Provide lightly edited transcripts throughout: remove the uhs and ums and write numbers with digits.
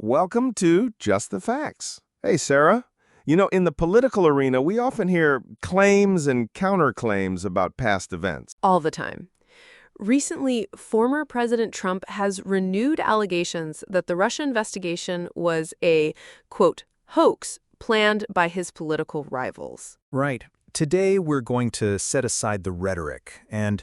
Welcome to Just the Facts. Hey, Sarah. You know, in the political arena, we often hear claims and counterclaims about past events. All the time. Recently, former President Trump has renewed allegations that the Russia investigation was a, quote, hoax planned by his political rivals. Right. Today, we're going to set aside the rhetoric and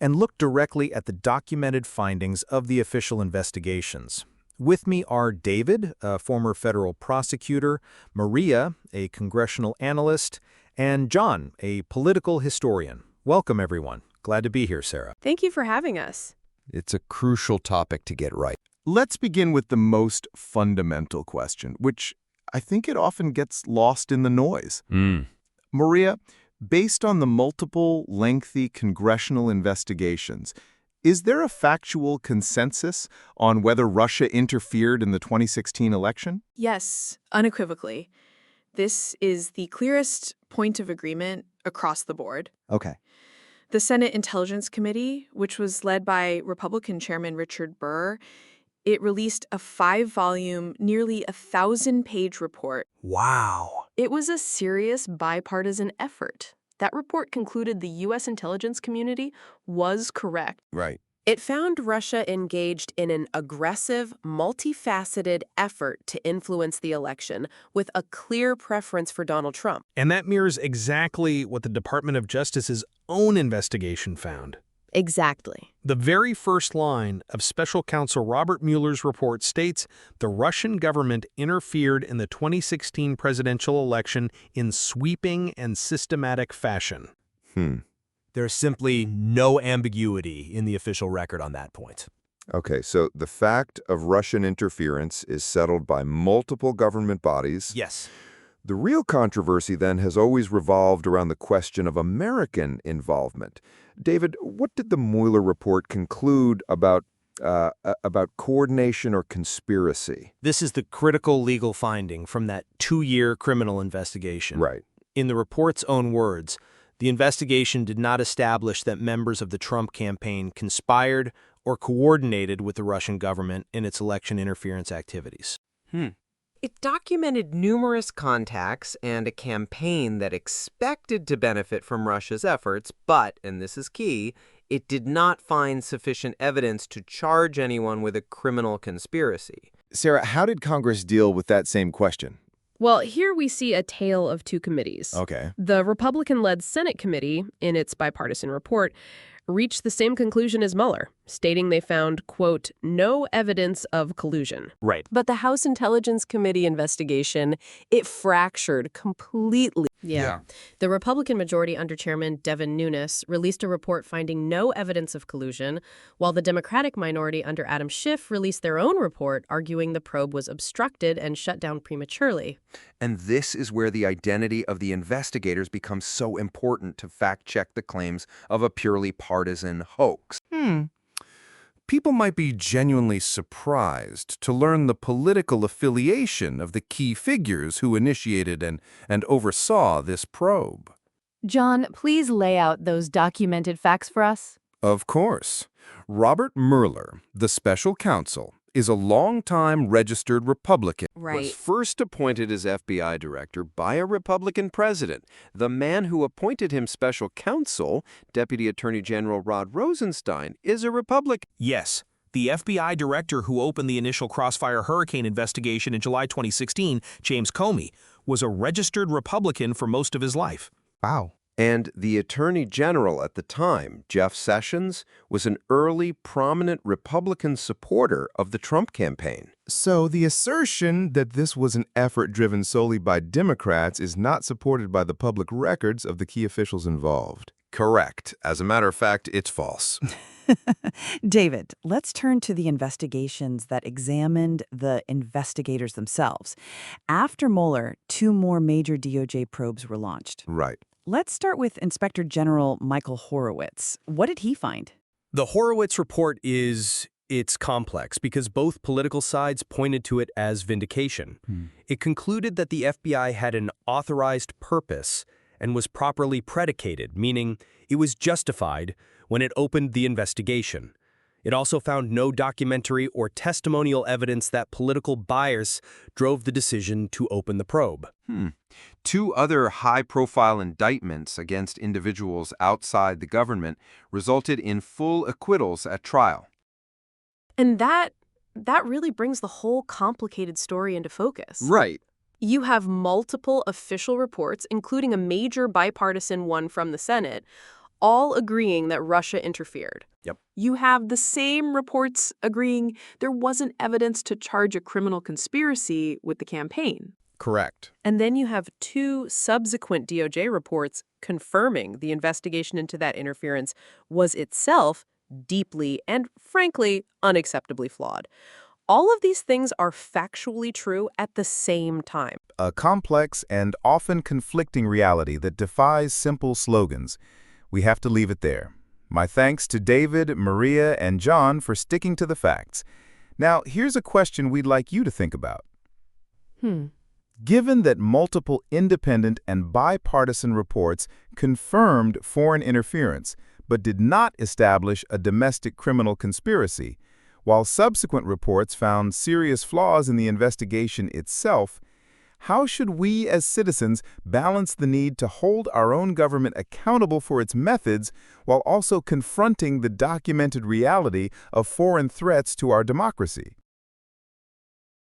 look directly at the documented findings of the official investigations. With me are David, a former federal prosecutor, Maria, a congressional analyst, and John, a political historian. Welcome, everyone. Glad to be here, Sarah. Thank you for having us. It's a crucial topic to get right. Let's begin with the most fundamental question, which I think it often gets lost in the noise. Maria, based on the multiple, lengthy congressional investigations, is there a factual consensus on whether Russia interfered in the 2016 election? Yes, unequivocally. This is the clearest point of agreement across the board. Okay. The Senate Intelligence Committee, which was led by Republican Chairman Richard Burr, it released a 5-volume, nearly 1,000-page report. Wow. It was a serious bipartisan effort. That report concluded the U.S. intelligence community was correct. Right. It found Russia engaged in an aggressive, multifaceted effort to influence the election with a clear preference for Donald Trump. And that mirrors exactly what the Department of Justice's own investigation found. Exactly. The very first line of Special Counsel Robert Mueller's report states the Russian government interfered in the 2016 presidential election in sweeping and systematic fashion. There's simply no ambiguity in the official record on that point. Okay, so the fact of Russian interference is settled by multiple government bodies. Yes. The real controversy then has always revolved around the question of American involvement. David, what did the Mueller Report conclude about coordination or conspiracy? This is the critical legal finding from that 2-year criminal investigation. Right. In the report's own words, the investigation did not establish that members of the Trump campaign conspired or coordinated with the Russian government in its election interference activities. It documented numerous contacts and a campaign that expected to benefit from Russia's efforts, but, and this is key, it did not find sufficient evidence to charge anyone with a criminal conspiracy. Sarah, how did Congress deal with that same question? Well, here we see a tale of two committees. Okay. The Republican-led Senate committee, in its bipartisan report, reached the same conclusion as Mueller, stating they found, quote, no evidence of collusion. Right. But the House Intelligence Committee investigation, it fractured completely. Yeah. The Republican majority under Chairman Devin Nunes released a report finding no evidence of collusion, while the Democratic minority under Adam Schiff released their own report arguing the probe was obstructed and shut down prematurely. And this is where the identity of the investigators becomes so important to fact-check the claims of a purely partisan hoax. People might be genuinely surprised to learn the political affiliation of the key figures who initiated and oversaw this probe. John, please lay out those documented facts for us. Of course. Robert Mueller, the special counsel, is a longtime registered Republican. Right. Was first appointed as FBI director by a Republican president. The man who appointed him special counsel, Deputy Attorney General Rod Rosenstein, is a Republican. Yes, the FBI director who opened the initial Crossfire Hurricane investigation in July 2016, James Comey, was a registered Republican for most of his life. Wow. And the Attorney General at the time, Jeff Sessions, was an early, prominent Republican supporter of the Trump campaign. So the assertion that this was an effort driven solely by Democrats is not supported by the public records of the key officials involved. Correct. As a matter of fact, it's false. David, let's turn to the investigations that examined the investigators themselves. After Mueller, 2 more major DOJ probes were launched. Right. Let's start with Inspector General Michael Horowitz. What did he find? The Horowitz report it's complex because both political sides pointed to it as vindication. It concluded that the FBI had an authorized purpose and was properly predicated, meaning it was justified when it opened the investigation. It also found no documentary or testimonial evidence that political bias drove the decision to open the probe. Two other high-profile indictments against individuals outside the government resulted in full acquittals at trial. And that really brings the whole complicated story into focus. Right. You have multiple official reports, including a major bipartisan one from the Senate, all agreeing that Russia interfered. Yep. You have the same reports agreeing there wasn't evidence to charge a criminal conspiracy with the campaign. Correct. And then you have two subsequent DOJ reports confirming the investigation into that interference was itself deeply and, frankly, unacceptably flawed. All of these things are factually true at the same time. A complex and often conflicting reality that defies simple slogans. We have to leave it there. My thanks to David, Maria, and John for sticking to the facts. Now, here's a question we'd like you to think about. Given that multiple independent and bipartisan reports confirmed foreign interference but did not establish a domestic criminal conspiracy, while subsequent reports found serious flaws in the investigation itself, how should we as citizens balance the need to hold our own government accountable for its methods while also confronting the documented reality of foreign threats to our democracy?